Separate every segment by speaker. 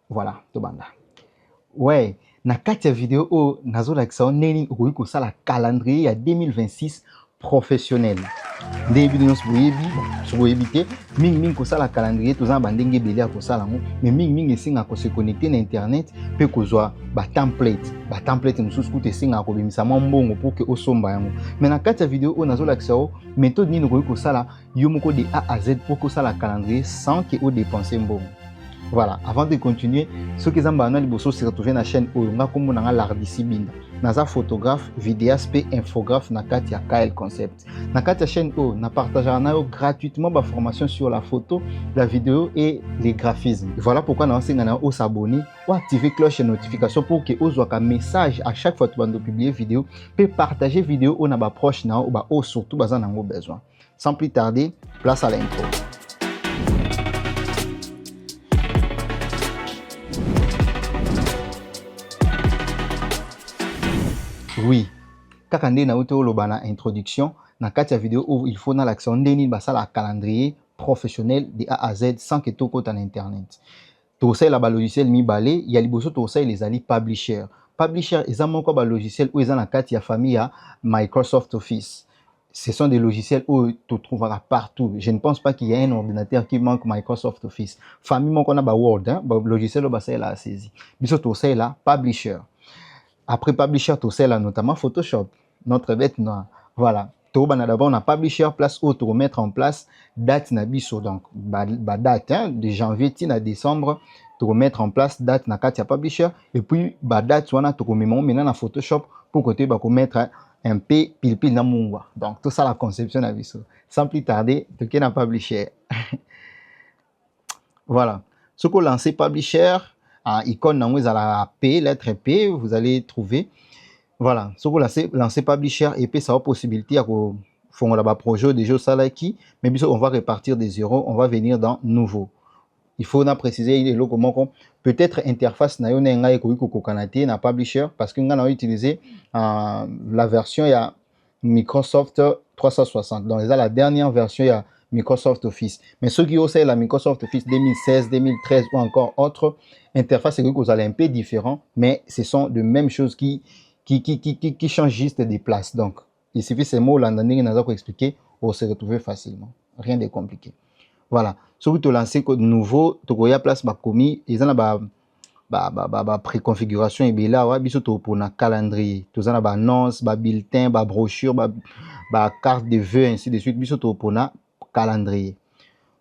Speaker 1: Voilà, tobanda. Ouais, na kati ya vidéo o nazolakisa yo ndenge okoki kosala calendrier ya 2026 professionnel. Ndenge bino nyonso boyebi, soki boyebi te mingimingi kosala calendrier toza na bandenge ebele ya kosala yango, mais mingimingi esengaka kose connecte na internet mpe kozwa batemplate mosusu kuta esengaka kobimisa mwa mbongo mpo ke osomba yango. Mais na kati ya vidéo oyo nazolakisa yo méthode nini okoki kosala yo moko de A à Z mpo kosala calendrier sans ke odepense mbongo. Voilà, avant de continuer, ceux qui ont liboso se retrouver na chaîne Oyonga comme on a l'Ardissi Binda. Naza photographe, vidéaste et infographe na Katia KL Concept. Na Katia chaîne O, na partageant gratuitement ma formation sur la photo, la vidéo et les graphismes. Voilà pourquoi nous avons s'abonner ou activer cloche de notification pour que vous ayez un message à chaque fois que vous publiez vidéo, puis partager vidéo ou na ba proche na ou surtout bazan nango besoin. Sans plus tarder, place à l'intro. Oui, kaka nde na uto loba na introduction na kati ya vidéo où il faut na l'action ndeni basala calendrier professionnel de A à Z sans que to kota na internet. To sala la ba logiciel mibale ya liboso to sala les ali publisher. Publisher eza moko ba logiciel où eza na kati ya famille ya Microsoft Office. Ce sont des logiciels où tu trouveras partout. Je ne pense pas qu'il y ait un ordinateur qui manque Microsoft Office. Famille moko na ba Word, ba logiciel ba sala la saisi. Biso to sala publisher. Après Publisher, tout ça là, notamment Photoshop, notre bête noire. Voilà. Tout d'abord, on a Publisher, place où tu mettre en place date nabiso. Donc, date de janvier à décembre, tu mettre en place date na Katia Publisher. Et puis, date, tu as maintenant dans Photoshop pour que tu mettre un P pile dans mon. Donc, tout ça, la conception nabiso. Sans plus tarder, tu as Publisher. Voilà. Ce qu'on lance Publisher, icône dans la P, lettre P, vous allez trouver. Voilà, ce que vous lancez Publisher et puis ça a possibilité à faire un projet de jeu salaki, mais bien on va repartir des zéros, on va venir dans nouveau. Il faut préciser comment peut-être interface na yona ngai ko kokanate na Publisher parce que on a utilisé la version il y a Microsoft 360. Donc la dernière version il y a Microsoft Office. Mais ceux qui ont la Microsoft Office 2016, 2013 ou encore autre interface, c'est que vous allez un peu différent, mais ce sont de mêmes choses qui changent juste des places. Donc, il suffit ces mots là, pour expliquer, on se retrouver facilement. Rien de compliqué. Voilà. Si vous lancez code nouveau, tu as place commis, ils ont la préconfiguration et bien là, biso to pour na calendrier. Tu as annonce, bulletin, brochure, carte de vœux ainsi de suite. Biso to pour na calendrier.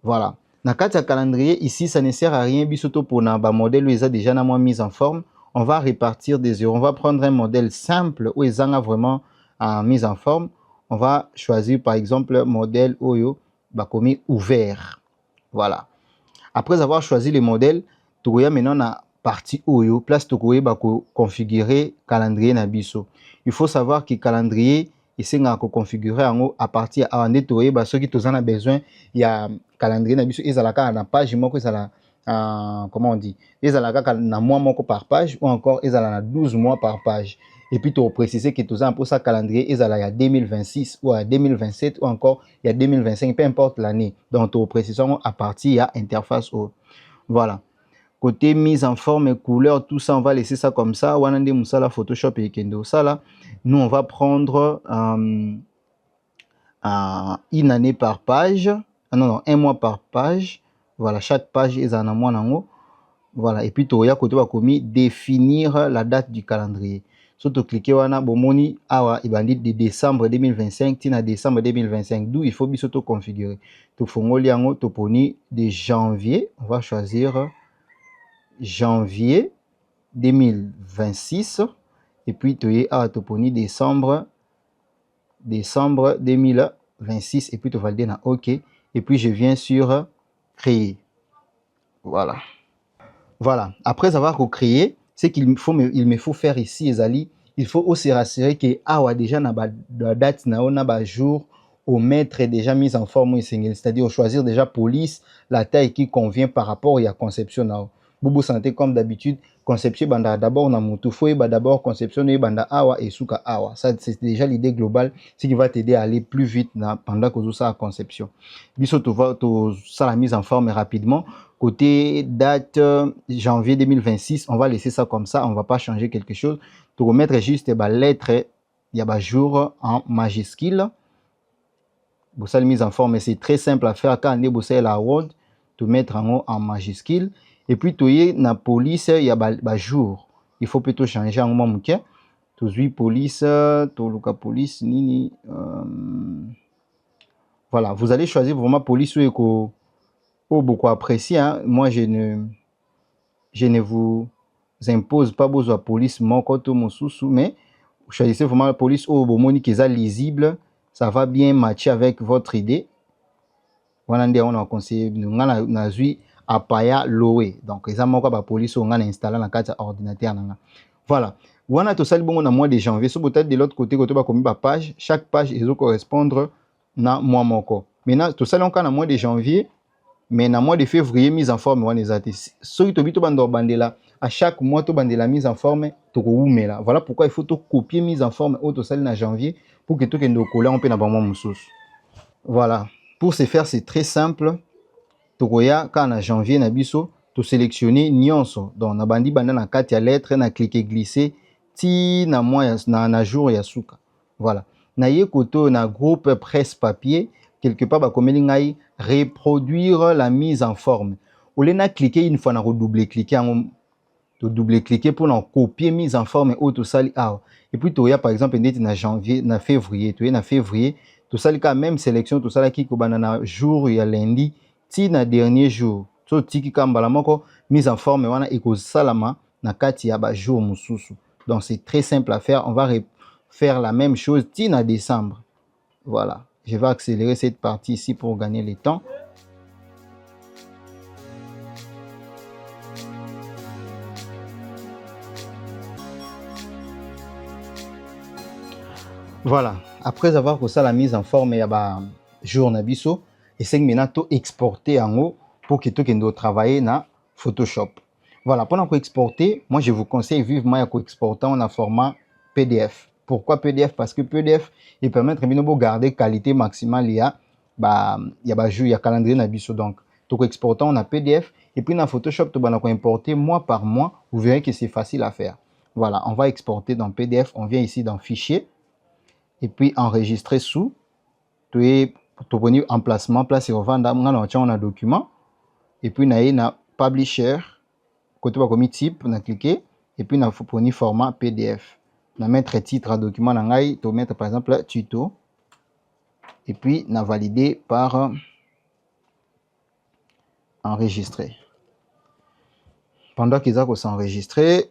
Speaker 1: Voilà. Dans le cas de calendrier, ici, ça ne sert à rien. Bisoto pour un modèle où ils ont déjà mis en forme. On va répartir des zéros. On va prendre un modèle simple où ils ont vraiment mis en forme. On va choisir par exemple le modèle Oyo Bakomi ouvert. Voilà. Après avoir choisi le modèle, tu vois maintenant la partie Oyo, place tu vois configurer calendrier Nabiso. Il faut savoir que calendrier ici on a configurer à partir à nettoyer ceux qui ont besoin il y a calendrier Nabiso ils ont la page moko ils ont comment on dit ils ont na mois moko par page ou encore ils ont 12 mois par page et puis tu préciser que tu as pour ça calendrier ils ont il y a 2026 ou à 2027 ou encore il y a 2025 peu importe l'année donc tu précises à partir il y a interface O. Voilà. Côté mise en forme et couleur, tout ça, on va laisser ça comme ça. Wanande Musala Photoshop et Kendo. Ça là, nous on va prendre une année par page. Non, un mois par page. Voilà, chaque page est en un mois nango. Voilà, et puis tu as côté commis définir la date du calendrier. Surtout cliquer wana bomoni awa ibandit de décembre 2025 tina décembre 2025. D'où il faut bien s'auto configurer. Tu fongoli yango toponi de janvier. On va choisir janvier 2026 et puis tu as toponi décembre 2026 et puis tu valides na OK et puis je viens sur créer. Voilà. Après avoir créé, ce qu'il me faut faire ici Ezali, il faut aussi rassurer que déjà na date na on a jour au mettre déjà mise en forme c'est-à-dire choisir déjà police la taille qui convient par rapport à la conception na Bobo Santé, comme d'habitude, conception banda d'abord na mutu, faut d'abord conception banda awa et suka awa. Ça, c'est déjà l'idée globale, ce qui va t'aider à aller plus vite pendant que ça conception. Biso, ça la mise en forme rapidement. Côté date janvier 2026, on va laisser ça comme ça, on va pas changer quelque chose. Tu remettre juste les lettres, il y a jour en majuscule. Pour ça, la mise en forme, c'est très simple à faire. Quand on est la Word, tu mettre en haut en majuscule. Et puis, tu es dans police, il y a jour. Il faut plutôt changer en moment. Tu es police, tu es police, nini. Voilà, vous allez choisir vraiment police ou beaucoup apprécié. Hein. Moi, je ne vous impose pas besoin de police, mon côté, mon sous, mais vous choisissez vraiment la police ou bon qui est lisible. Ça va bien matcher avec votre idée. Voilà, on a conseillé, on a vu apaya loé. Donc, les amours la police on a installé dans la carte ordinateur. Voilà. On a tout ça bon, on a mois de janvier. So peut-être de l'autre côté, comme page, chaque page il doit correspondre à mois moko. Maintenant, tout ça on a mois de janvier, mais dans mois de février mise en forme on est so to bito bando bandela à chaque mois to bandela mise en forme to koumela. Voilà pourquoi il faut to copier mise en forme au to ça en janvier pour que tout kendo coller on peut na bango mususu. Voilà. Pour ce faire, c'est très simple. Tokoya, quand en janvier, nabiso, tu sélectionner nyonso. Donc, na bandi banda na carte ya lettre, na cliquer glisser, ti na mois na jour ya suka. Voilà. Na ye koto na groupe presse papier, quelque part, bakomeli ngai reproduire la mise en forme. Au lieu na cliquer une fois na redouble cliquer to double cliquer pour na copier mise en forme auto sali ah. Et puis toya par exemple ndeti na janvier, na février, toya na février tout ça la même sélection tout ça là qui na jour ya lundi ti na dernier jour so tiki kambala moko mise en forme wana eko salama na kati ya ba jour mususu. Donc c'est très simple à faire, on va faire la même chose ti na décembre. Voilà, je vais accélérer cette partie ici pour gagner le temps. Voilà, après avoir fait ça la mise en forme et ba jour na biso et c'est maintenant to exporter en haut pour que tout kendo travailler na Photoshop. Voilà, pendant qu'on exporter, moi je vous conseille vivement à exporter en format PDF. Pourquoi PDF? Parce que PDF il permet de garder qualité maximale il y a jour, il y a calendrier na biso donc to exporter en PDF et puis dans Photoshop to bana ko importer mois par mois, vous verrez que c'est facile à faire. Voilà, on va exporter dans PDF, on vient ici dans fichier et puis enregistrer sous tu es venir emplacement place on a document et puis na publisher côté ba comme type na cliquer et puis na fournir format PDF na mettre titre à document na ngai to mettre par exemple tuto et puis na valider par enregistrer. Pendant qu'ils a s'enregistrer,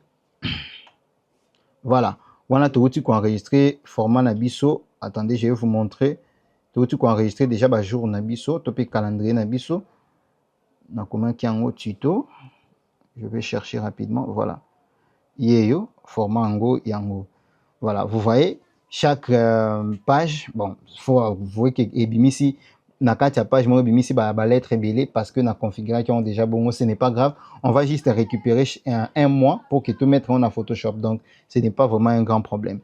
Speaker 1: voilà. On a tout enregistré format nabiso. Attendez, je vais vous montrer. Tout enregistré déjà ba jour nabiso, topé calendrier nabiso. Na comment qui en haut tuto. Je vais chercher rapidement. Voilà. Yeyo format en yango. Voilà. Vous voyez chaque page. Bon, faut vous voyez que ebimisi na katia page moi ebimisi ba lettre belé parce que na configuration déjà bon, ce n'est pas grave. On va juste récupérer un mois pour que tout mettre en Photoshop. Donc, ce n'est pas vraiment un grand problème.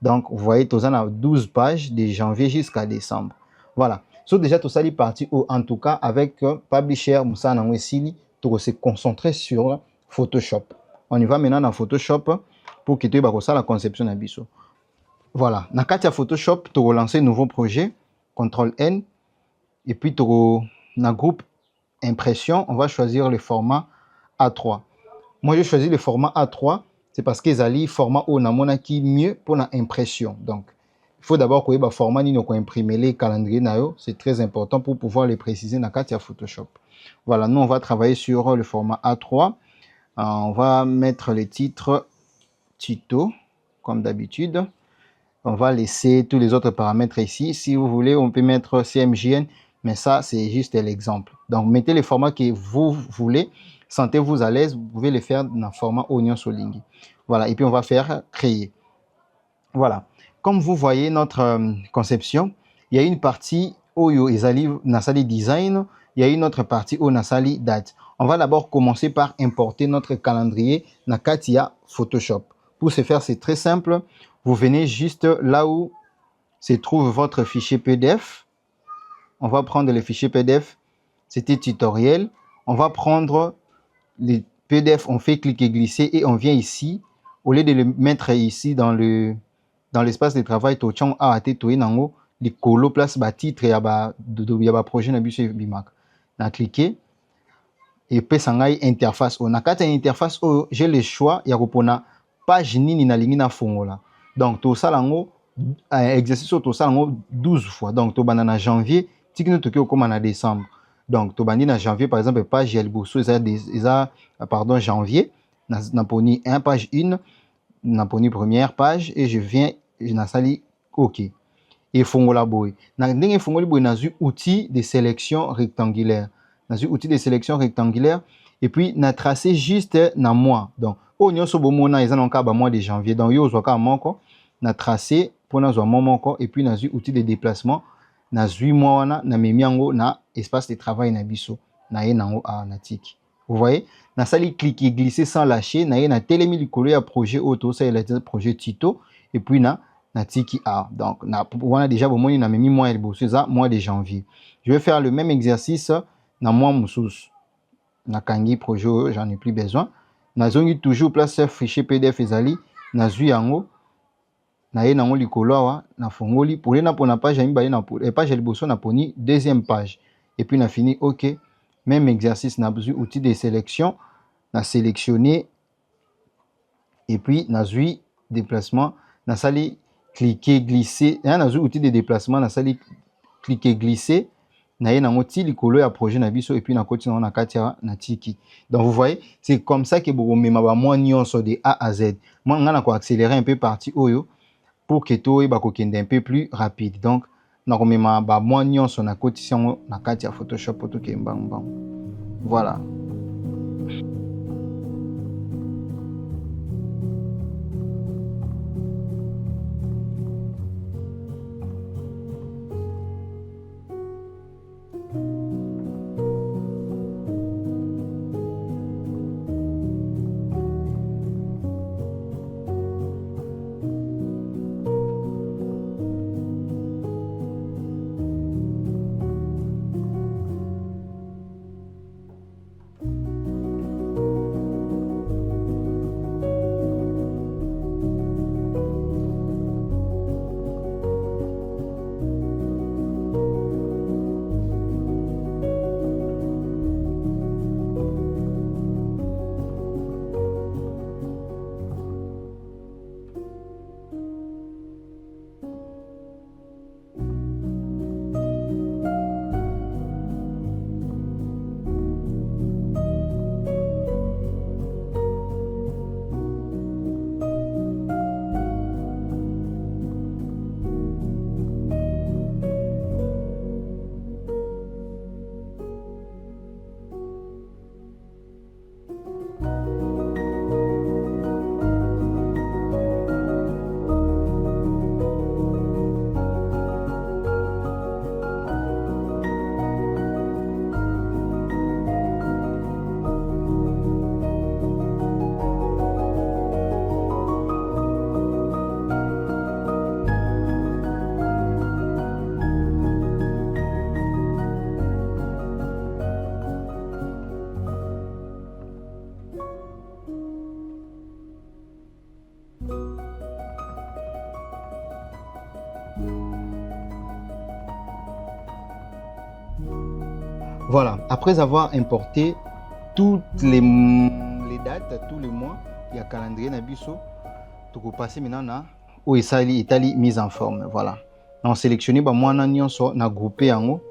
Speaker 1: Donc, vous voyez, tout ça, on a 12 pages de janvier jusqu'à décembre. Voilà. So, déjà, tout ça est parti, en tout cas, avec Publisher, Moussa Nangwesili, pour se concentrer sur Photoshop. On y va maintenant dans Photoshop pour que tu aies la conception d'Abisso. Voilà. Dans Katia Photoshop, tu relancer un nouveau projet, CTRL-N, et puis tu dans groupe impression, on va choisir le format A3. Moi, j'ai choisi le format A3, c'est parce qu'ils allaient format au namona qui mieux pour l'impression. Donc, il faut d'abord que le format ni qu'on imprimer les calendriers nayo, c'est très important pour pouvoir les préciser dans Katia Photoshop. Voilà, nous on va travailler sur le format A3. On va mettre les titres tuto comme d'habitude. On va laisser tous les autres paramètres ici. Si vous voulez, on peut mettre CMJN, mais ça c'est juste l'exemple. Donc, mettez les formats que vous voulez. Sentez-vous à l'aise, vous pouvez les faire dans le format Oignon Solingui. Voilà, et puis on va faire créer. Voilà, comme vous voyez notre conception, il y a une partie Oyo Ezali Nasali Design, il y a une autre partie où on a sali date. On va d'abord commencer par importer notre calendrier dans Katia Photoshop. Pour ce faire, c'est très simple. Vous venez juste là où se trouve votre fichier PDF. On va prendre le fichier PDF. C'était tutoriel. On va prendre les PDF, on fait cliquer glisser et on vient ici. Au lieu de le mettre ici dans l'espace de travail, tu as été nango les colo place ba titre ya ba projet na biso bimak. Na cliquer et puis sangai interface. On a quatre interface j'ai le choix ya kopona page nini na lingi na fongola. Donc tout ça lango exercice tout ça lango 12 fois. Donc to banana janvier, tikino to ko comme en décembre. Donc to bandi na janvier par exemple page ya liboso pardon janvier na poni 1 page 1 na poni première page et je viens na sali OK. Et fongola boy. Na ndenge fongoli boy na zu outil de sélection rectangulaire. Na zu outil de sélection rectangulaire et puis na tracé juste na mois. Donc o nyoso bomona eza nonka ba mois de janvier. Donc yo zwaka moko na tracé pour na zo moko et puis na zu outil de déplacement na 8 mois na memiango na espace de travail na biso. Na ye nango a na tiki. Vous voyez? Na sali cliquer glisser sans lâcher na ye na telemi likolo ya projet auto ça est le projet Tito et puis na tiki A. Donc, on a déjà bon na memi mois mois de janvier. Je vais faire le même exercice dans mois moussous. Na kangi projet, j'en ai plus besoin. Na zongi toujours place fichier PDF ezali na zui yango na ye nango likolo wa na fongoli pour na pona page ya mibale na page liboso na poni deuxième page et puis na fini OK. Même exercice na zui outil de sélection na sélectionner et puis na zui déplacement na sali cliquer glisser na outil de déplacement na sali cliquer glisser na ye nango ti likolo ya projet na biso et puis na koti na katia na tiki. Donc vous voyez, c'est comme ça que vous mema ba moi nyonso de A à Z. Moi ngana ko accélérer un peu partie oyo pour que to ba ko kende un peu plus rapide. Donc na ko mema ba moi nyonso na koti sango na katia Photoshop to ke mbang mbang. Voilà. Voilà, après avoir importé toutes les dates, tous les mois, il y a calendrier Nabiso, tu peux passer maintenant na où Italie mise en forme. Voilà. On sélectionne moi na groupé en haut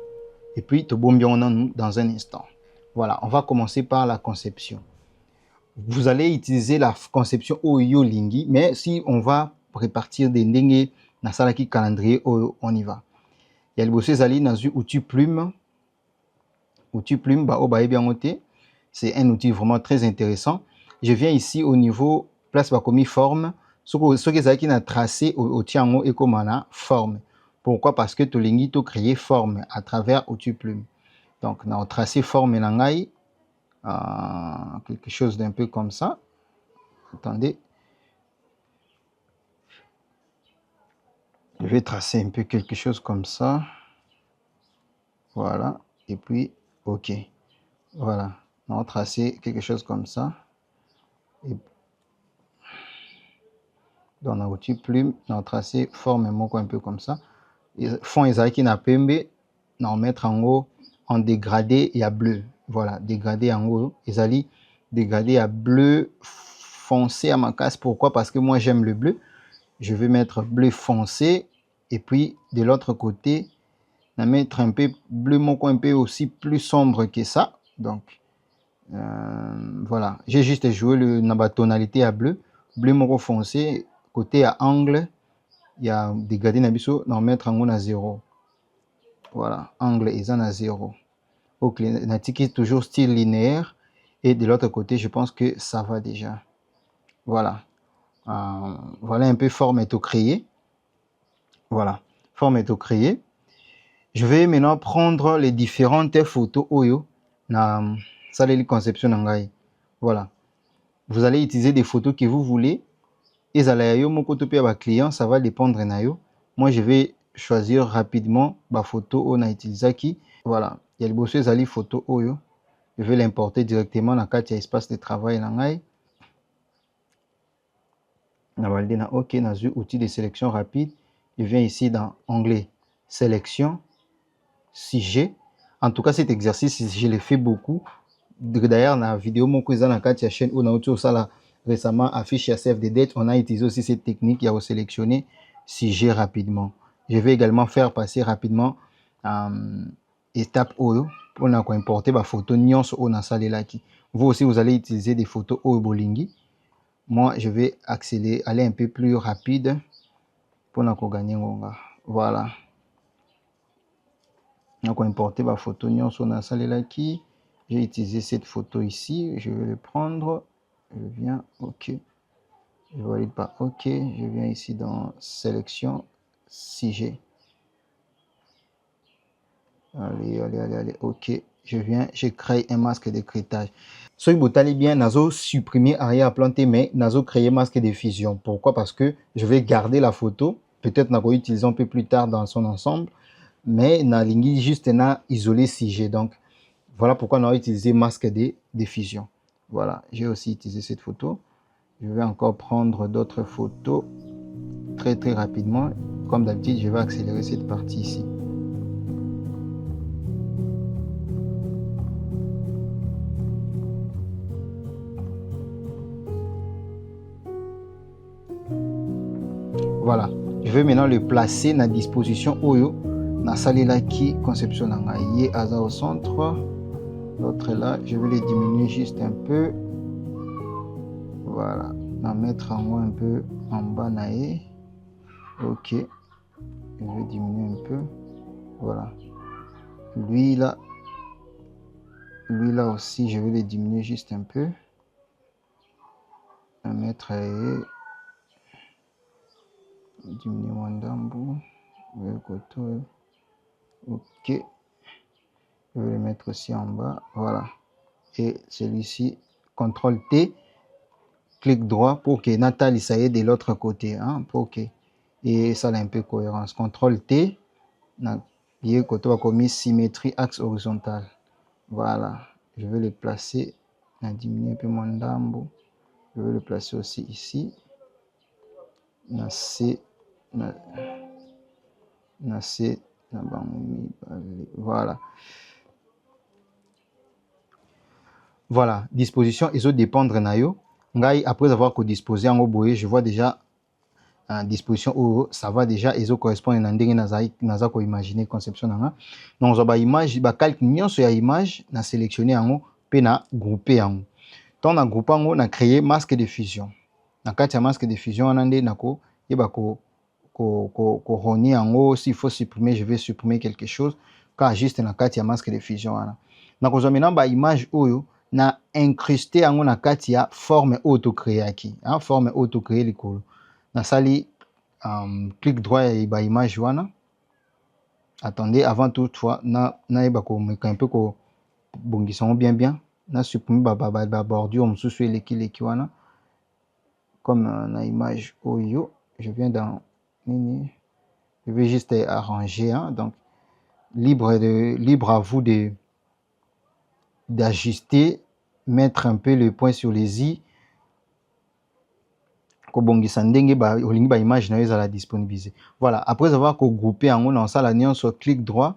Speaker 1: et puis tu bombe dans un instant. Voilà, on va commencer par la conception. Vous allez utiliser la conception Oyo Lingi, mais si on va répartir des ndenge na salaki calendrier, on y va. Il y a le bossé zali na zu outil plume. Outil plume, c'est un outil vraiment très intéressant. Je viens ici au niveau place bakomi forme. Ce qui est tracé au tiango et comme forme. Pourquoi? Parce que tu as créé forme à travers outil plume. Donc na tracé forme na ngai quelque chose d'un peu comme ça. Attendez, je vais tracer un peu quelque chose comme ça. Voilà, et puis ok, voilà, on va tracer quelque chose comme ça. Et dans la outil plume, on va tracer forme un peu comme ça. Fond ezalaki na pembe, on mettre en haut en dégradé et à bleu. Voilà, dégradé en haut, ezali dégradé à bleu foncé à ma casse. Pourquoi? Parce que moi j'aime le bleu. Je vais mettre bleu foncé, et puis de l'autre côté on va mettre un peu bleu moko un peu aussi plus sombre que ça. Donc voilà, j'ai juste joué la tonalité à bleu moko foncé, côté à angle il y a dégradé na biso na mettre en haut à 0. Voilà, angle est à 0. Ok, natiki toujours style linéaire, et de l'autre côté je pense que ça va déjà. Voilà, voilà un peu forme est au créé. Voilà, forme est au créé. Je vais maintenant prendre les différentes photos oyo na saleli conception nangai. Voilà, vous allez utiliser des photos que vous voulez. Et ça yo moko to pe ba client, ça va dépendre na yo. Moi je vais choisir rapidement ma photo on a utilisé qui. Voilà, il y a le bossé zali photo oyo. Je vais l'importer directement dans le espace de travail nangai. Na validé na OK, na outil de sélection rapide. Je viens ici dans onglet sélection sujet. En tout cas cet exercice je l'ai fait beaucoup. D'ailleurs dans la vidéo mon quiz dans la chaîne on a autre ça là récemment affiche à save des dates, on a utilisé aussi cette technique, il y a sélectionner sujet rapidement. Je vais également faire passer rapidement étape oyo pour importer ma photo nyonso on a salé là qui. Vous aussi vous allez utiliser des photos oyo bolingi. Moi je vais accélérer, aller un peu plus rapide pour gagner ngonga. Voilà, donc importer ma photo nyonso on a salé là qui. J'ai utilisé cette photo ici, je vais le prendre, je viens OK. Je valide pas OK. Je viens ici dans sélection sujet. Allez. OK. Je viens, j'ai créé un masque de crétage. Si vous allez bien, nazo supprimer arrière-plan, mais nazo créer masque de fusion. Pourquoi? Parce que je vais garder la photo. Peut-être n'a utiliser un peu plus tard dans son ensemble. Mais na lingi juste na isolé sujet. Donc voilà pourquoi on a utilisé masque de fusion. Voilà, j'ai aussi utilisé cette photo. Je vais encore prendre d'autres photos très rapidement. Comme d'habitude, je vais accélérer cette partie ici. Voilà, je vais maintenant le placer dans la disposition Oyo. Dans la qui conception nangaye au centre. L'autre là, je vais le diminuer juste un peu. Voilà, en mettre en haut un peu en bas naé. OK, je vais diminuer un peu. Voilà, lui là aussi je vais le diminuer juste un peu. Un mettre diminuer mon dambo. Le côté. OK, je vais le mettre aussi en bas. Voilà, et celui-ci CTRL T, clic droit pour que Nathalie ça y est de l'autre côté, hein, pour que et ça a un peu cohérence. CTRL T, le côté va commis symétrie axe horizontal. Voilà, je vais le placer, diminuer un peu mon dambo. Je vais le placer aussi ici. Voilà. Voilà, disposition et autres dépendre nayo. Après avoir disposé en oboé, je vois déjà en disposition où ça va déjà et correspond à ndenge naza ko imaginer conception nanga. Donc za ba image ba calque nyonso ya image na sélectionner yango pe na grouper yango. Tant na grouper yango na créer masque de fusion. Na kati ya masque de fusion on ande nako yeba ko rogner yango. S'il faut supprimer, je vais supprimer quelque chose car juste na kati ya masque de fusion wana. Na ko zomena ba image oyo na incruster yango na kati ya forme auto créaki, hein, forme auto créer likolo. Na sali clic droit ya ba image wana. Attendez, avant toutefois, na un peu ko bongisa bien. Na supprimer ba bordure mususu eleki wana. Comme na image oyo, je viens dans nini. Je vais juste arranger, hein, donc libre à vous d'ajuster, mettre un peu le point sur les i. Kobongisa ndenge olingi ba image na yo ezala disponibiliser. Voilà, après avoir regroupé yango na sala nyonso, clic droit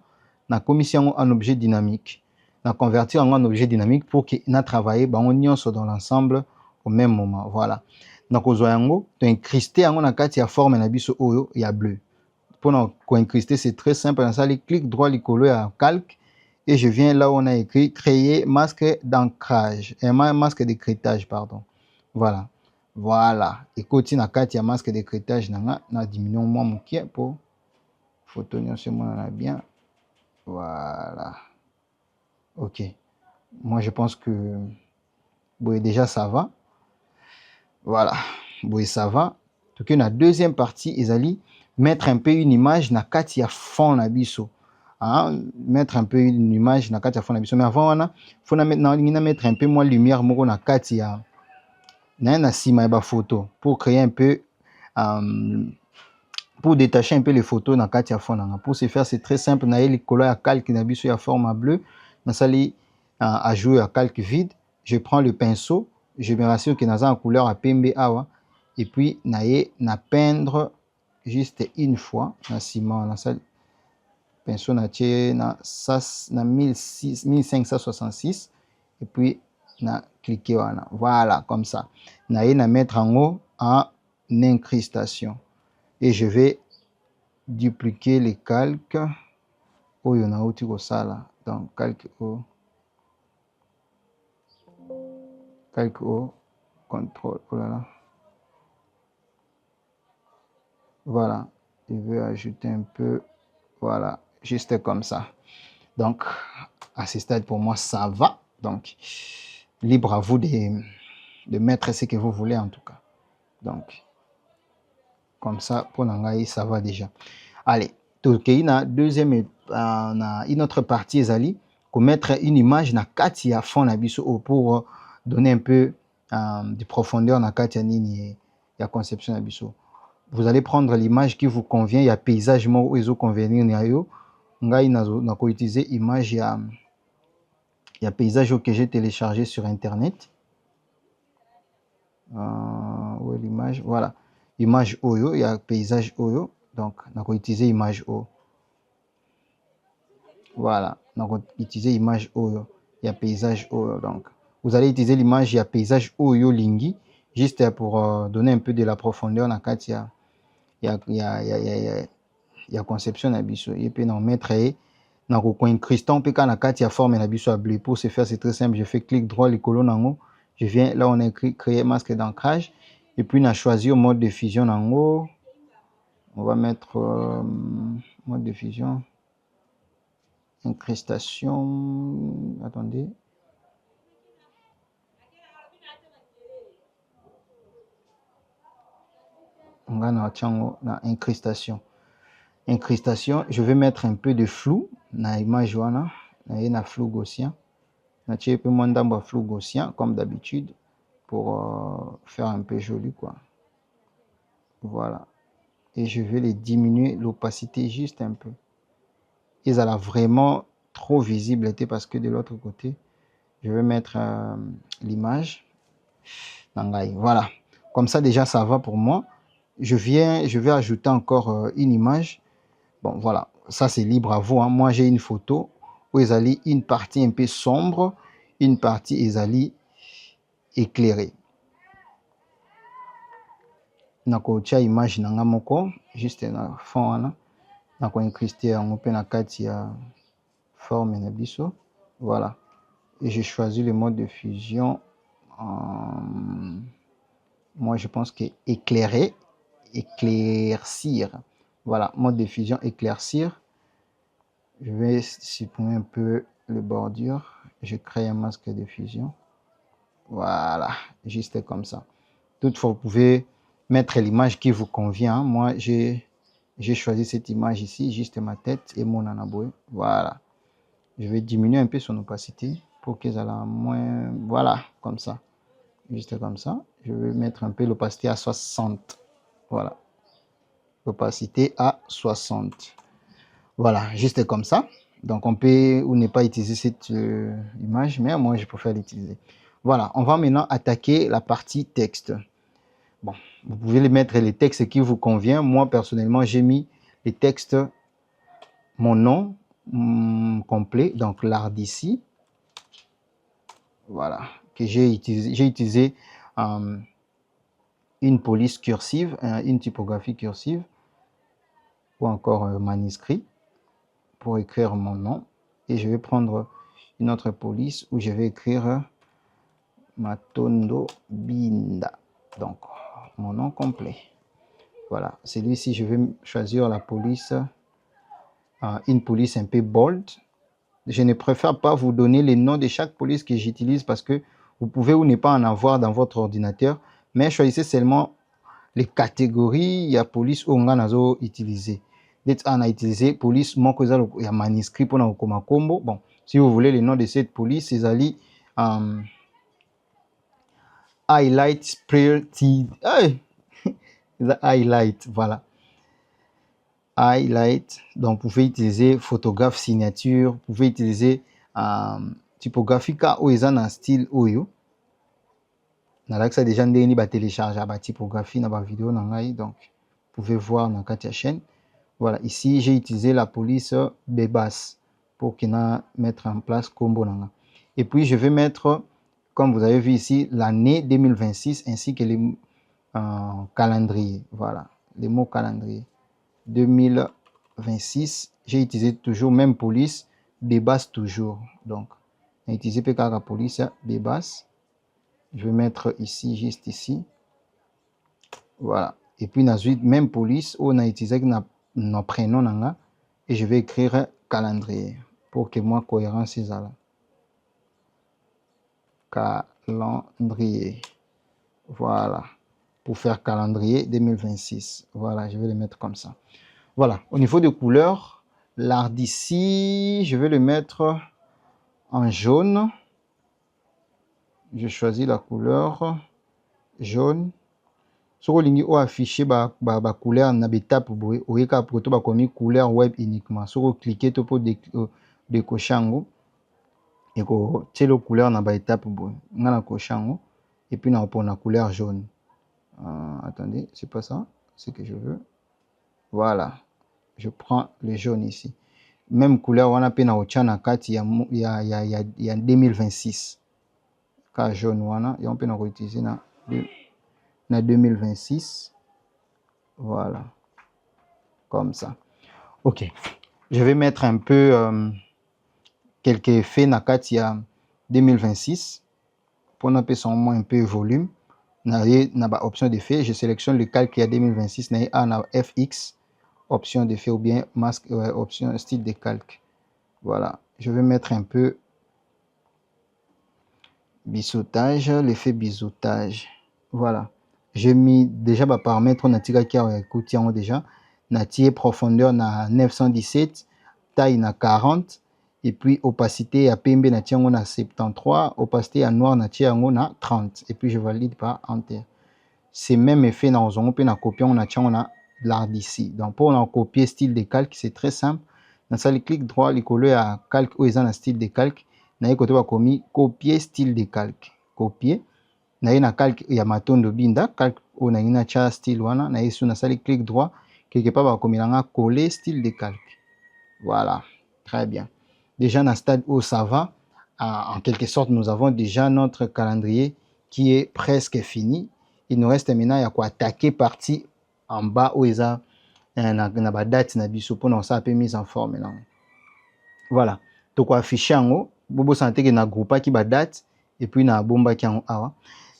Speaker 1: na komisi yango en objet dynamique. Na convertir yango en objet dynamique pour que na travailler bango nyonso dans l'ensemble au même moment. Voilà. Na kozwa yango to incruster yango na kati ya forme na biso oyo ya bleu. Pour incruster, c'est très simple. Dans ça, clic droit likolo ya calque et je viens là où on a écrit créer masque d'ancrage, masque d'écrétage, pardon. Voilà. Voilà. Et côté na kati ya masque d'écrétage na diminution moins moké pour photo nyonso mona bien. Voilà. OK. Moi je pense que bon déjà ça va. Voilà. Bon ça va. Donc la deuxième partie ezali mettre un peu une image na kati ya fond na biso. Hein? Mettre un peu une image na kati ya fond na biso. Mais avant wana faut na mettre un peu moins lumière moko na kati ya na sima ba photo pour créer un peu pour détacher un peu les photos na kati ya fond na. Pour ce faire c'est très simple, na les couleurs ya calque na biso ya forme bleu na sali à jouer à calque vide, je prends le pinceau, je me rassure que naza en couleur à pembe awa et puis na peindre juste une fois na ciment na sali pinceau na tie na 1566 et puis na cliquer wana. Voilà, comme ça. Na mettre en haut en incrustation. Et je vais dupliquer les calques. Oh, il y en a autre que ça là. Donc, calque au contrôle. Oh là là. Voilà. Je vais ajouter un peu. Voilà. Juste comme ça. Donc, à ce stade, pour moi, ça va. Donc, libre à vous de mettre ce que vous voulez en tout cas. Donc, comme ça, pour Nangaï, ça va déjà. Allez, na deuxième, na une autre partie, ezali, pour mettre une image na kati ya fond na biso pour donner un peu de profondeur na kati ya nini ya conception na biso. Vous allez prendre l'image qui vous convient, il y a paysage mo ezo convenir na yo. Ngai na ko utiliser image ya paysage que j'ai téléchargé sur internet. Où est l'image? Voilà. Image oyo, il y a paysage oyo. Donc, on va utiliser image O. Voilà. On va utiliser image oyo. Il y a paysage oyo. Donc, vous allez utiliser l'image, il y a paysage oyo lingi. Juste pour donner un peu de la profondeur. Il y a conception d'abisso. Et puis, on mettre dans le incrustant. Puis, quand il y a forme d'abisso à bleu. Pour ce faire, c'est très simple. Je fais clic droit, les colonnes en haut. Je viens, là, on a écrit créer masque d'ancrage. Et puis, on a choisi au mode de fusion en haut. On va mettre mode de fusion. Incrustation. Attendez. On va dans incrustation. Incrustation, je vais mettre un peu de flou dans l'image. Il y a flou gaussien. On a un peu moins de flou gaussien, comme d'habitude, pour faire un peu joli, quoi. Voilà. Et je vais les diminuer l'opacité juste un peu. Ils sont vraiment trop visible parce que de l'autre côté, je vais mettre l'image. Voilà. Comme ça, déjà, ça va pour moi. Je vais ajouter encore une image. Bon, voilà. Ça, c'est libre à vous. Hein. Moi, j'ai une photo où ils allaient une partie un peu sombre, une partie ils allaient éclairée. Nakotia image nanga moko juste na fond wana nako incruster yango pe na kati ya forme na biso. Voilà. Et j'ai choisi le mode de fusion. Moi, je pense que éclairer, éclaircir. Voilà, mode de fusion, éclaircir. Je vais supprimer un peu le bordure. Je crée un masque de fusion. Voilà, juste comme ça. Toutefois, vous pouvez mettre l'image qui vous convient. Moi, j'ai J'ai choisi cette image ici, juste ma tête et mon anaboué. Voilà. Je vais diminuer un peu son opacité pour qu'elle soit moins... Voilà, comme ça. Juste comme ça. Je vais mettre un peu l'opacité à 60. Voilà. L'opacité à 60. Voilà, juste comme ça. Donc, on peut ou ne pas utiliser cette image, mais moi, je préfère l'utiliser. Voilà, on va maintenant attaquer la partie texte. Bon, vous pouvez mettre les textes qui vous convient. Moi, personnellement, j'ai mis les textes, mon nom complet, donc l'art d'ici. Voilà, que j'ai utilisé. J'ai utilisé une police cursive, une typographie cursive, ou encore manuscrit pour écrire mon nom. Et je vais prendre une autre police où je vais écrire Matondo Binda. Donc, mon nom complet. Voilà, celui-ci, je vais choisir la police, une police un peu bold. Je ne préfère pas vous donner les noms de chaque police que j'utilise parce que vous pouvez ou ne pas en avoir dans votre ordinateur, mais choisissez seulement les catégories. Il y a police où on a utilisé. On a utilisé police, il y a manuscrit pour nous comme combo. Bon, si vous voulez les noms de cette police, c'est Ali highlight sprayer T. Hey! Highlight, voilà. Highlight, donc vous pouvez utiliser photographe signature, vous pouvez utiliser typographie car où ils ont un style oyo. Ça déjà ndeni ba télécharger ba typographie na ba vidéo nangai, donc vous pouvez voir dans la chaîne. Voilà, ici j'ai utilisé la police Bebas pour qu'il mettre en place combo nanga. Et puis je vais mettre, comme vous avez vu ici, l'année 2026 ainsi que les calendrier. Voilà, les mots calendrier 2026. J'ai utilisé toujours même police Bebas toujours. Donc, j'ai utilisé PK police Bebas. Je vais mettre ici, juste ici. Voilà. Et puis, ensuite, même police, on a utilisé nos prénoms. Et je vais écrire calendrier pour que moi, cohérence, c'est ça. Calendrier. Voilà. Pour faire calendrier 2026. Voilà, je vais le mettre comme ça. Voilà. Au niveau de couleurs, l'art d'ici, je vais le mettre en jaune. Je choisis la couleur jaune. Sur le ligne affiché la couleur na betape boye oyeka poto ba komi couleur web uniquement. Sur cliquer to pour décocher ngo et ko telo couleur na ba étape boye ngana kochango et puis na pour la couleur jaune. Attendez, c'est pas ça, c'est que je veux. Voilà. Je prends le jaune ici. Même couleur on a pe na ochana kati ya 2026. Car jaune wana et on peut na utiliser na 2026. Voilà, comme ça. Ok, je vais mettre un peu quelques effets na katia 2026 pour qu'on ait son moins un peu volume. Na option d'effet, je sélectionne le calque à 2026 na FX option d'effet ou bien masque option style de calque. Voilà, je vais mettre un peu biseautage, l'effet biseautage. Voilà. J'ai mis déjà ma paramètre on a tiré qui a écouté déjà na profondeur na 917, taille na 40 et puis opacité à pembe na tiango na 73, opacité à noir na tiango na 30 et puis je valide par enter. C'est même effet na ozongo pe na copier on a tiango na l'art d'ici. Donc pour on copier style de calque, c'est très simple. Na ça clic droit likolo ya calque ou ezana style de calque na côté ba komi copier style de calque. Copier na calque ya Matondo Binda calque o na ina cha style wana na yesu na sali clic droit quelque part ba komilanga coller style de calque. Voilà, très bien. Déjà dans stade où ça va, en quelque sorte nous avons déjà notre calendrier qui est presque fini. Il nous reste maintenant ya quoi attaquer partie en bas où il y a na ba date na biso pour ça peu mise en forme là. Voilà. Donc afficher en haut, bobo santé que na groupe qui ba date et puis na bomba qui en haut.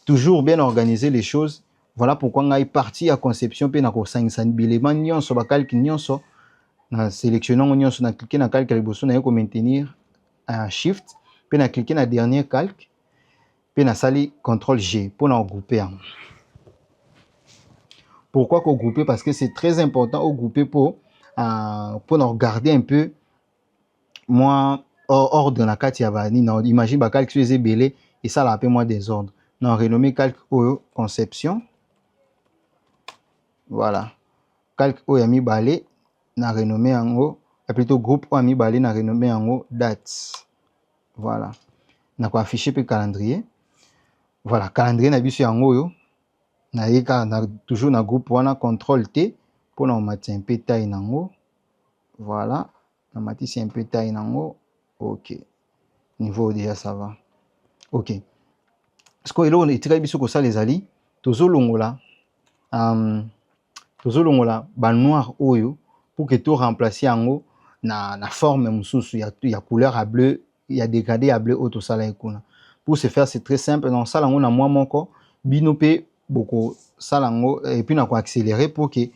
Speaker 1: Toujours bien organiser les choses. Voilà pourquoi on a parti à conception pe na ko sangisa bilement nyonso ba calque nyonso na sélectionnant nyonso na cliquer na calque liboso na ko maintenir un shift pe na cliquer na dernier calque pe na sali contrôle G pour na regrouper. Pourquoi regrouper? Parce que c'est très important au grouper pour nous regarder un peu moi ordre na kati ya bani na imagine ba calque sur belé et ça l'appelle moi désordre. Non renommé calque au conception. Voilà. Calque au yami balé na renommé en haut, plutôt groupe au yami balé na renommé en haut dates. Voilà. Na ko afficher pe calendrier. Voilà, calendrier na biso yango yo. Na yeka na toujours na groupe wana contrôle T pour na matin pe taille nango. Voilà, na matisi un peu taille nango. OK. Niveau déjà ça va. OK. Parce que là on est très biso ko ça les ali, tozolongola ba noir oyo pour que tout remplacer yango na forme mususu ya couleur à bleu, il y a dégradé à bleu auto sala ekuna. Pour ce faire c'est très simple, donc ça lango na moi moko bino pe boko salango et puis na ko accélérer pour que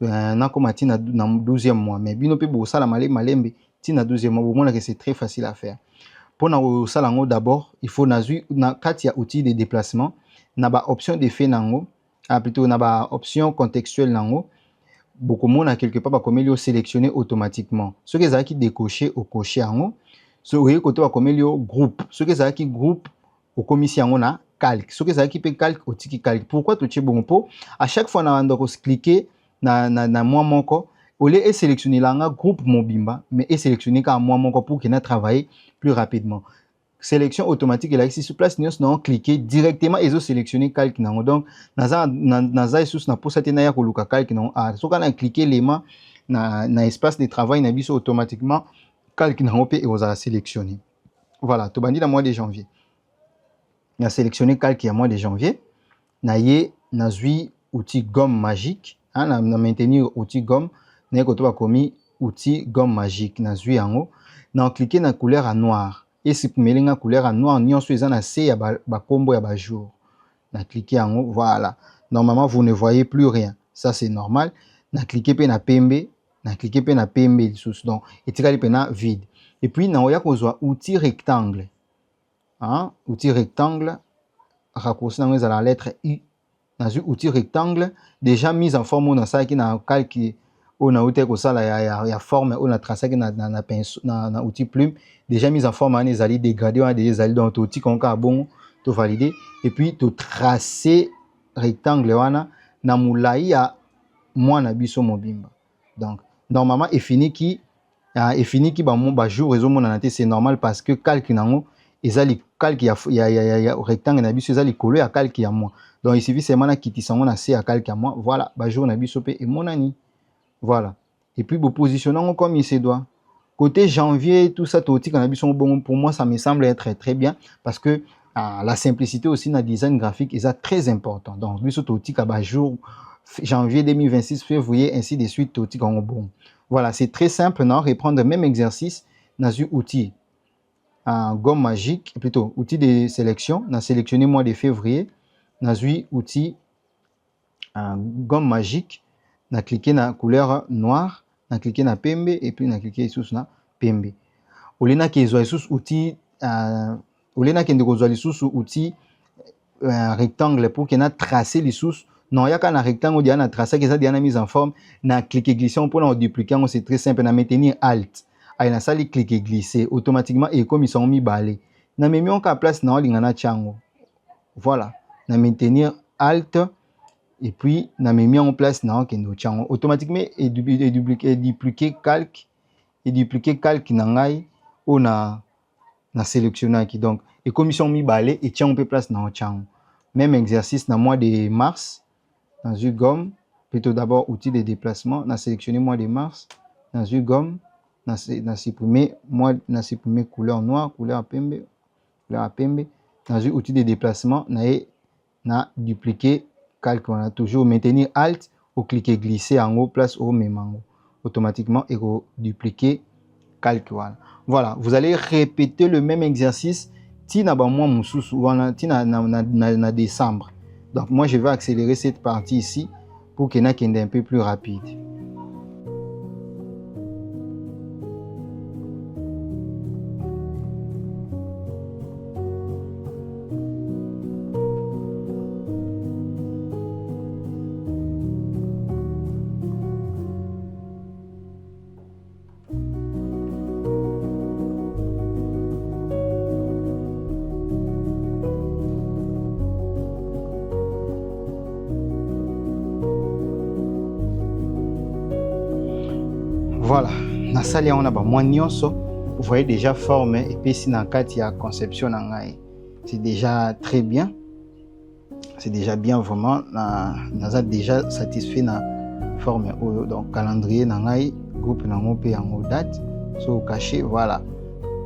Speaker 1: na komati na 12e mois, mais bino pe boko sala malembe ti na 12e mois, vous montrez que c'est très facile à faire. Pour na salango d'abord, il faut na kati ya outil de déplacement, na ba option d'effet nango, plutôt na ba option contextuelle nango, beaucoup mona quelque part ba komelio sélectionner automatiquement. Ce que ça qui décocher au cocher yango, ce que côté ba komelio groupe, ce que ça qui groupe au commission yango na calque, ce que ça qui peut calque au tiki calque. Pourquoi tout ce bon po à chaque fois na ndoko cliquer na moi moko au lieu de sélectionner l'anga groupe mobimba mais et sélectionner quand moi moko pour qu'il na travailler plus rapidement. Sélection automatique et là ici sur place nous cliquer directement et zo sélectionner calque nango. Donc naza sous na pour ça na ya koluka calque nango so kana cliquer l'élément na espace de travail na biso automatiquement calque nango pe et vous a sélectionner. Voilà, to bandi na mois de janvier. Na sélectionner calque ya mois de janvier. Na ye na zui outil gomme magique, na maintenir outil gomme, na ko to ba komi outil gomme magique na zui yango. Na cliquer na couleur à noir. Et si vous mettez la couleur en noir, nous avons un C, combo et jour. Na cliquer en haut, voilà. Normalement, vous ne voyez plus rien. Ça, c'est normal. Na cliquer pe na pembe, na cliquer pe na pembe donc et tirer pe na vide. Et puis na oya ko zo outil rectangle. Hein, outil rectangle raccourci dans la lettre I. Na outil rectangle déjà mis en forme dans ça qui na calque on a outil ko sala ya forme on a tracé na outil plume déjà mis en forme on les alliés dégradés on a des alliés dans outil qu'on a bon to valider et puis to tracer rectangle wana na mulai ya moi na biso mobimba. Donc normalement est fini qui ba mon ba jour réseau mon anaté c'est normal parce que calque nango ezali calque ya rectangle na biso ezali collé à calque ya moi. Donc il suffit seulement na kiti sango na C à calque ya moi. Voilà, ba jour na biso pe et mon ani. Voilà. Et puis, vous positionnez comme il se doit. Côté janvier, tout ça, bon, pour moi, ça me semble être très bien parce que la simplicité aussi dans le design graphique est très important. Donc, lui, à jour, janvier 2026, février, ainsi de suite, bon. Voilà, c'est très simple, non? Reprendre le même exercice dans un outil gomme magique, plutôt outil de sélection. On a sélectionné mois de février. Dans un outil gomme magique. Na cliquer na couleur noire, na cliquer na pembe et puis na cliquer sous na pembe. Olena ke zo sous outil olena ke ndeko zo sous outil rectangle pour que na tracer les sous. Non, ya ka na rectangle dia na tracer que ça dia na mise en forme, na cliquer glisser pour na dupliquer, c'est très simple na maintenir alt. Ay na sali cliquer glisser automatiquement et comme ils sont mis balé. Na memi on ka place na linga na chango. Voilà, na maintenir alt. Et puis, na mis en place automatiquement et dupliquer calque nangai on a sélectionné qui donc et commission mi balé et tiens on peut place dans chang. Même exercice dans mois de mars dans une gomme plutôt d'abord outil de déplacement na sélectionné mois de mars dans une gomme na supprimer moi na supprimer couleur noire couleur pembe dans un outil de déplacement na dupliquer calque, on a toujours maintenir alt ou cliquer glisser en haut place au même angle automatiquement et dupliquer calque. Voilà, vous allez répéter le même exercice tina ba moi mususu wana tina na décembre. Donc moi je vais accélérer cette partie ici pour qu'elle ait un peu plus rapide. Voilà, na sali on a ba moi nyonso, vous voyez déjà forme et puis si na kati ya conception na ngai, c'est déjà très bien. C'est déjà bien vraiment, naza déjà satisfait na forme donc calendrier na ngai, groupe na ngo pe yango date, so caché voilà.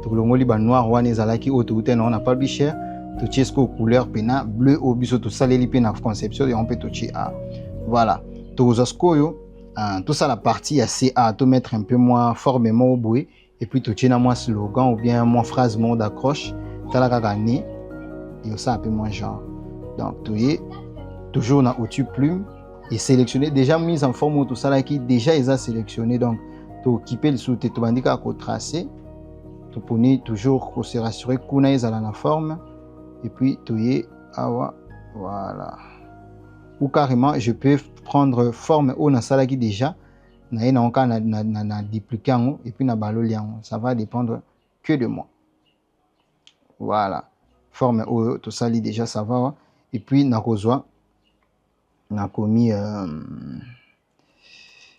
Speaker 1: Tout le monde ba noir wana ezalaki autorité na on a pas bicher, tout chesko couleur pena bleu au biso tout ça les na conception et on peut tout voilà. Tout zasko tout ça la partie assez à tout mettre un peu moins formellement au bruit et puis tout na moins slogan ou bien moins phrase mot d'accroche, tala kagani et ça un peu moins genre. Donc tu es toujours dans au-dessus plume et sélectionner déjà mise en forme tout ça là qui déjà ils a sélectionné donc tu équiper le sous tu bandika à tracer tu poni toujours pour se rassurer qu'on a la forme et puis tu es voilà ou carrément je peux prendre forme au na sala qui déjà na encore na dupliquer et puis na balolian ça va dépendre que de moi. Voilà, forme au tout ça déjà ça va et puis na kozwa na commis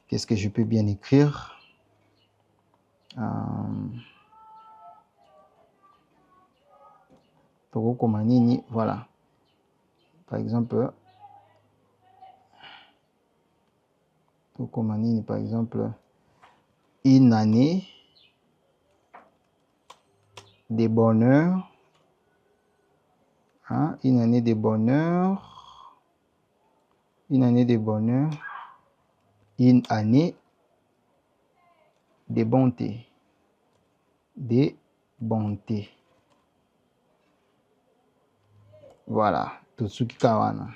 Speaker 1: qu'est-ce que je peux bien écrire voilà par exemple par exemple une année de bonheur, hein? Une année de bonheur, une année de bonheur, une année de bonté, voilà tout ce qui kawana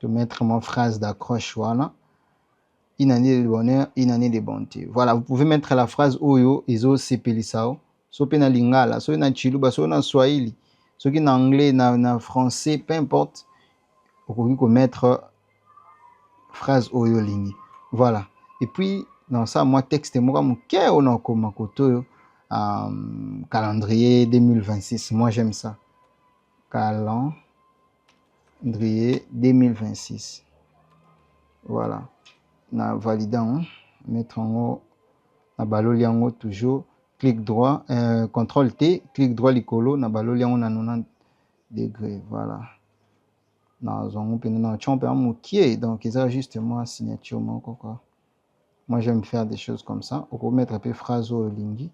Speaker 1: de mettre mon phrase d'accroche voilà. Une année de bonheur, une année de bonté. Voilà, vous pouvez mettre la phrase Oyo, Ezo, Sepelisao. So pe na lingala, so na chiluba, so na swahili, so qui na anglais, na français, peu importe. Vous pouvez mettre phrase Oyo lingi. Voilà. Et puis, dans ça, moi, texte, moi, on a comme koto, calendrier 2026. Moi, j'aime ça. Calendrier 2026. Voilà. Na validant mettre en haut na baloli en haut toujours clic droit contrôle T clic droit licolo na baloli en haut na 90 degrés voilà na zongo pe na chompe en mokier donc ça justement signature quoi. Moi j'aime faire des choses comme ça on peut mettre un peu phrase au lingi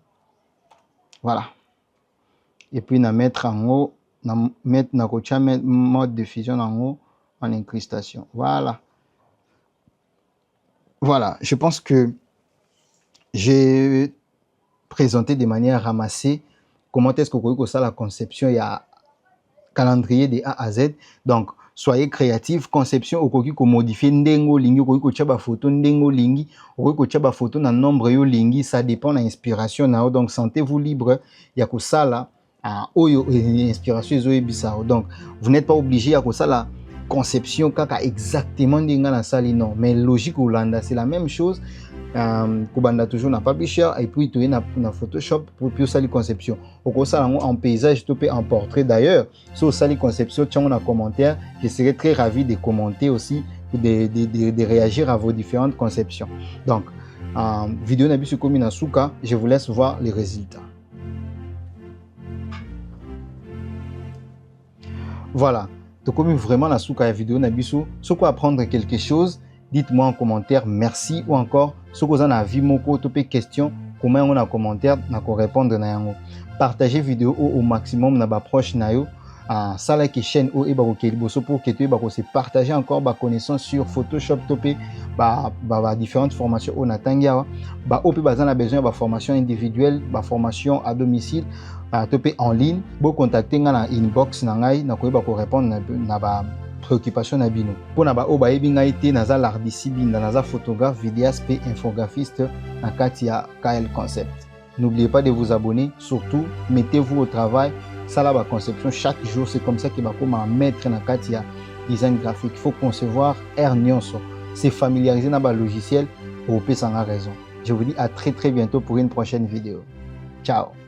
Speaker 1: voilà et puis na mettre en haut na mettre na kocha mode de fusion en haut en incrustation voilà, je pense que j'ai présenté de manière ramassée comment est-ce que vous pouvez ça la conception, il y a calendrier de A à Z. Donc, soyez créatifs, conception, vous pouvez modifier ndengo lingi, vous pouvez chaba photo ndengo lingi, vous pouvez chaba photo na nombre yo lingi, ça dépend de l'inspiration. Donc, sentez-vous libre, il y a que ça là, oyo inspiration zo ebisao. Donc, vous n'êtes pas obligé à que ça là. Conception kaka exactement dinga na sali non mais logique Hollanda c'est la même chose kubanda toujours na publisher et puis tu es na Photoshop pour plus sali conception au ça en paysage tu peux en portrait d'ailleurs sur sali conception tu en commentaire je serais très ravi de commenter aussi de réagir à vos différentes conceptions donc vidéo na biso komi na suka je vous laisse voir les résultats. Voilà. Comme vraiment la souka la vidéo nabiso, si vous apprendre quelque chose, dites-moi en commentaire merci ou encore si vous avez avis moko topé question comment on a commentaire na ko répondre na yango. Partagez vidéo au maximum na ba proche na yo ça la qui chaîne o e ba ko keliboso pour que tu ba ko se partager encore ba connaissance sur Photoshop topé ba différentes formations on atangia ba o pe bazana besoin ba formation individuelle ba formation à domicile topé en ligne bo contacter nga na inbox na ngai na ko ba ko répondre na ba préoccupation na bino pona ba o ba yebi ngai te naza l'ardisi binda naza photographe vidéaste pe infographiste na kati ya KL Concept. N'oubliez pas de vous abonner, surtout mettez-vous au travail. Ça là, la conception chaque jour, c'est comme ça qu'il va comme mettre dans Katia design graphique. Il faut concevoir Nyonso. C'est familiariser dans le logiciel pour sans raison. Je vous dis à très bientôt pour une prochaine vidéo. Ciao.